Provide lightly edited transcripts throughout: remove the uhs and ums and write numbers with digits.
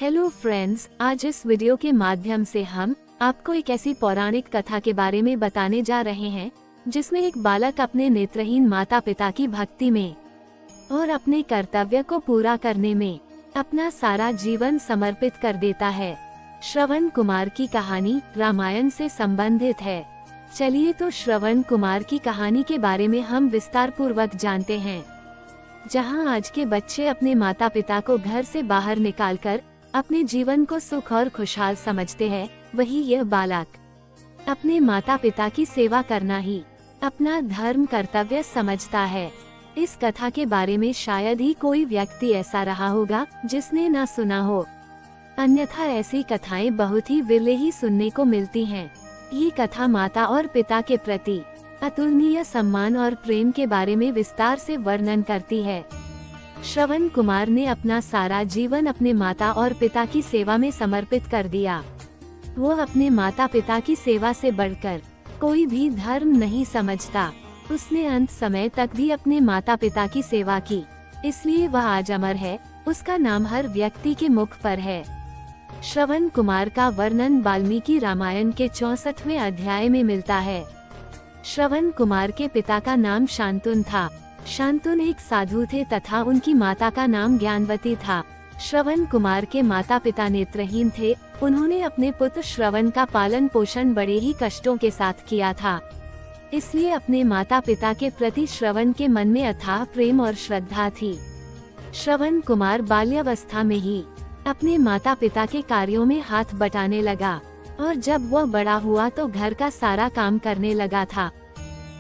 Hello friends, आज इस video के माध्यम से हम आपको एक ऐसी पौराणिक कथा के बारे में बताने जा रहे हैं जिसमें एक बालक अपने नेत्रहीन माता पिता की भक्ति में और अपने कर्तव्य को पूरा करने में अपना सारा जीवन समर्पित कर देता है। श्रवण कुमार की कहानी रामायण से संबंधित है। चलिए तो श्रवण कुमार की कहानी के बारे में हम विस्तार पूर्वक जानते हैं। जहां आज के बच्चे अपने माता पिता को घर से बाहर निकालकर अपने जीवन को सुख और खुशहाल समझते हैं, वही यह बालक अपने माता पिता की सेवा करना ही अपना धर्म कर्तव्य समझता है। इस कथा के बारे में शायद ही कोई व्यक्ति ऐसा रहा होगा जिसने न सुना हो, अन्यथा ऐसी कथाएं बहुत ही विरले ही सुनने को मिलती हैं। ये कथा माता और पिता के प्रति अतुलनीय सम्मान और प्रेम के बारे में विस्तार से वर्णन करती है। श्रवण कुमार ने अपना सारा जीवन अपने माता और पिता की सेवा में समर्पित कर दिया। वो अपने माता पिता की सेवा से बढ़कर कोई भी धर्म नहीं समझता। उसने अंत समय तक भी अपने माता पिता की सेवा की, इसलिए वह आज अमर है। उसका नाम हर व्यक्ति के मुख पर है। श्रवण कुमार का वर्णन वाल्मीकि रामायण के 64वें अध्याय में मिलता है। श्रवण कुमार के पिता का नाम शांतनु था। शांतनु एक साधु थे तथा उनकी माता का नाम ज्ञानवती था। श्रवण कुमार के माता पिता नेत्रहीन थे। उन्होंने अपने पुत्र श्रवण का पालन पोषण बड़े ही कष्टों के साथ किया था, इसलिए अपने माता पिता के प्रति श्रवण के मन में अथाह प्रेम और श्रद्धा थी। श्रवण कुमार बाल्यावस्था में ही अपने माता पिता के कार्यों में हाथ बटाने लगा और जब वह बड़ा हुआ तो घर का सारा काम करने लगा था।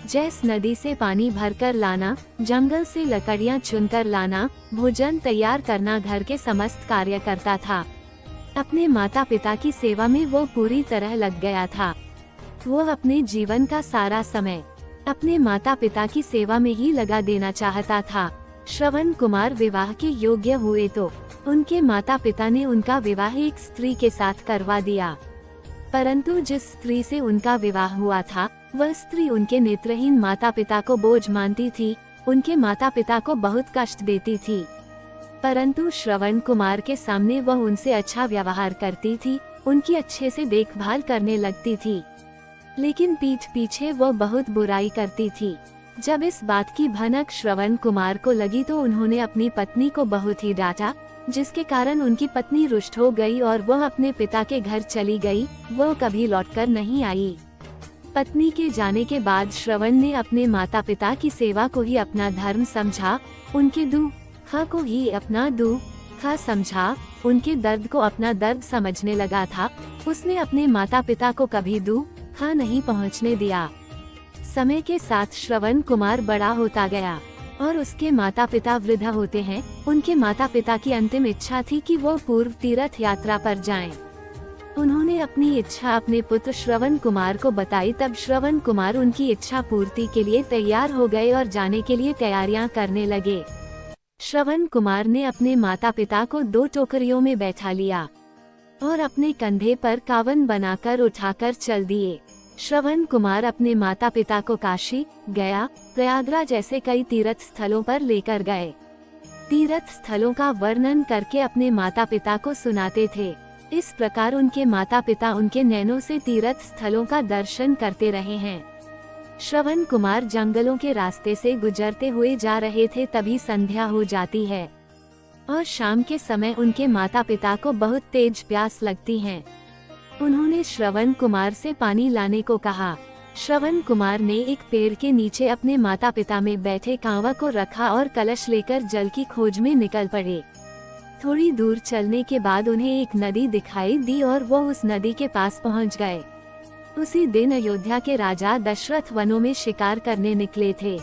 जैसे नदी से पानी भरकर लाना, जंगल से लकड़ियां चुनकर लाना, भोजन तैयार करना, घर के समस्त कार्य करता था। अपने माता पिता की सेवा में वो पूरी तरह लग गया था। वो अपने जीवन का सारा समय अपने माता पिता की सेवा में ही लगा देना चाहता था। श्रवण कुमार विवाह के योग्य हुए तो उनके माता पिता ने उनका विवाह एक स्त्री के साथ करवा दिया, परंतु जिस स्त्री से उनका विवाह हुआ था वह स्त्री उनके नेत्रहीन माता पिता को बोझ मानती थी, उनके माता पिता को बहुत कष्ट देती थी। परंतु श्रवण कुमार के सामने वह उनसे अच्छा व्यवहार करती थी, उनकी अच्छे से देखभाल करने लगती थी, लेकिन पीठ पीछे वह बहुत बुराई करती थी। जब इस बात की भनक श्रवण कुमार को लगी तो उन्होंने अपनी पत्नी को बहुत ही डांटा, जिसके कारण उनकी पत्नी रुष्ट हो गई और वह अपने पिता के घर चली गई। वह कभी लौटकर नहीं आई। पत्नी के जाने के बाद श्रवण ने अपने माता पिता की सेवा को ही अपना धर्म समझा, उनके दुख को ही अपना दुख समझा, उनके दर्द को अपना दर्द समझने लगा था। उसने अपने माता पिता को कभी दुख नहीं पहुंचने दिया। समय के साथ श्रवण कुमार बड़ा होता गया और उसके माता पिता वृद्ध होते हैं। उनके माता पिता की अंतिम इच्छा थी कि वो पूर्व तीर्थ यात्रा पर जाएं। उन्होंने अपनी इच्छा अपने पुत्र श्रवण कुमार को बताई। तब श्रवण कुमार उनकी इच्छा पूर्ति के लिए तैयार हो गए और जाने के लिए तैयारियां करने लगे। श्रवण कुमार ने अपने माता पिता को 2 टोकरियों में बैठा लिया और अपने कंधे पर कावन बनाकर उठाकर चल दिए। श्रवण कुमार अपने माता पिता को काशी, गया, प्रयागराज जैसे कई तीर्थ स्थलों पर लेकर गए। तीर्थ स्थलों का वर्णन करके अपने माता पिता को सुनाते थे। इस प्रकार उनके माता पिता उनके नैनों से तीर्थ स्थलों का दर्शन करते रहे हैं। श्रवण कुमार जंगलों के रास्ते से गुजरते हुए जा रहे थे, तभी संध्या हो जाती है और शाम के समय उनके माता पिता को बहुत तेज प्यास लगती है। उन्होंने श्रवण कुमार से पानी लाने को कहा। श्रवण कुमार ने एक पेड़ के नीचे अपने माता पिता में बैठे कांवा को रखा और कलश लेकर जल की खोज में निकल पड़े। थोड़ी दूर चलने के बाद उन्हें एक नदी दिखाई दी और वो उस नदी के पास पहुंच गए। उसी दिन अयोध्या के राजा दशरथ वनों में शिकार करने निकले थे।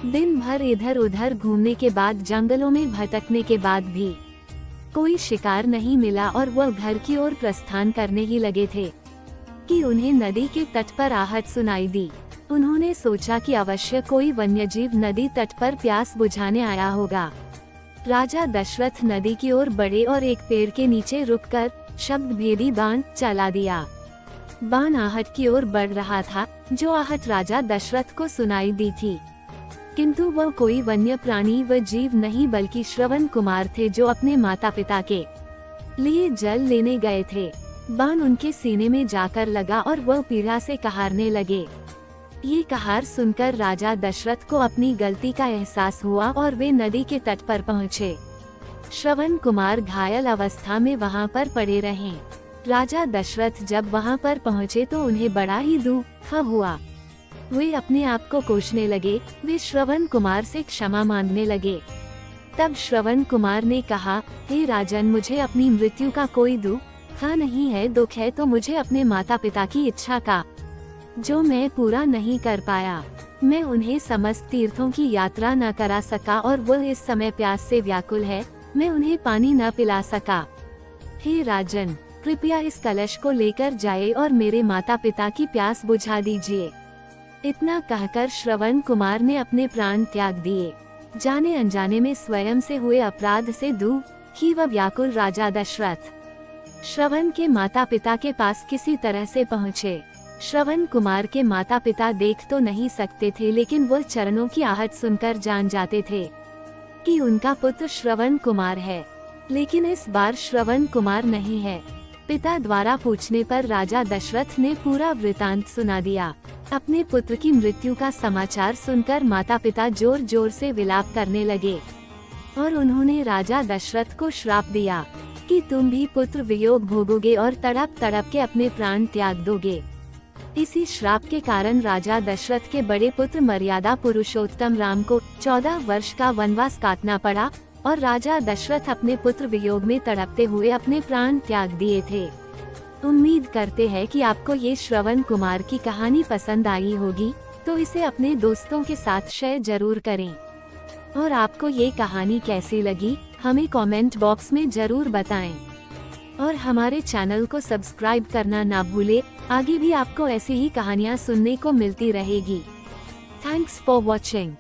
दिन भर इधर उधर घूमने के बाद, जंगलों में भटकने के बाद भी कोई शिकार नहीं मिला और वह घर की ओर प्रस्थान करने ही लगे थे कि उन्हें नदी के तट पर आहट सुनाई दी। उन्होंने सोचा कि अवश्य कोई वन्यजीव नदी तट पर प्यास बुझाने आया होगा। राजा दशरथ नदी की ओर बढ़े और एक पेड़ के नीचे रुककर शब्द भेदी बाण चला दिया। बाण आहट की ओर बढ़ रहा था, जो आहट राजा दशरथ को सुनाई दी थी, किंतु वह कोई वन्य प्राणी व जीव नहीं बल्कि श्रवण कुमार थे, जो अपने माता पिता के लिए जल लेने गए थे। बाण उनके सीने में जाकर लगा और वह पीड़ा से कहारने लगे। ये कहार सुनकर राजा दशरथ को अपनी गलती का एहसास हुआ और वे नदी के तट पर पहुँचे। श्रवण कुमार घायल अवस्था में वहाँ पर पड़े रहे। राजा दशरथ जब वहाँ पर पहुँचे तो उन्हें बड़ा ही दुख हुआ। वे अपने आप को कोसने लगे। वे श्रवण कुमार से क्षमा मांगने लगे। तब श्रवण कुमार ने कहा, हे राजन, मुझे अपनी मृत्यु का कोई दुख नहीं है। दुख है तो मुझे अपने माता पिता की इच्छा का, जो मैं पूरा नहीं कर पाया। मैं उन्हें समस्त तीर्थों की यात्रा न करा सका और वह इस समय प्यास से व्याकुल है। मैं उन्हें पानी न पिला सका। हे राजन, कृपया इस कलश को लेकर जाए और मेरे माता पिता की प्यास बुझा दीजिए। इतना कहकर श्रवण कुमार ने अपने प्राण त्याग दिए। जाने अनजाने में स्वयं से हुए अपराध से दुखी व व्याकुल राजा दशरथ श्रवण के माता पिता के पास किसी तरह से पहुँचे। श्रवण कुमार के माता पिता देख तो नहीं सकते थे, लेकिन वह चरणों की आहट सुनकर जान जाते थे कि उनका पुत्र श्रवण कुमार है। लेकिन इस बार श्रवण कुमार नहीं है। पिता द्वारा पूछने पर राजा दशरथ ने पूरा वृतांत सुना दिया। अपने पुत्र की मृत्यु का समाचार सुनकर माता पिता जोर जोर से विलाप करने लगे और उन्होंने राजा दशरथ को श्राप दिया कि तुम भी पुत्र वियोग भोगोगे और तड़प तड़प के अपने प्राण त्याग दोगे। इसी श्राप के कारण राजा दशरथ के बड़े पुत्र मर्यादा पुरुषोत्तम राम को 14 वर्ष का वनवास काटना पड़ा और राजा दशरथ अपने पुत्र वियोग में तड़पते हुए अपने प्राण त्याग दिए थे। उम्मीद करते हैं कि आपको ये श्रवण कुमार की कहानी पसंद आई होगी, तो इसे अपने दोस्तों के साथ शेयर जरूर करें। और आपको ये कहानी कैसी लगी, हमें कमेंट बॉक्स में जरूर बताएं। और हमारे चैनल को सब्सक्राइब करना ना भूलें। आगे भी आपको ऐसी ही कहानियाँ सुनने को मिलती रहेगी। Thanks for watching.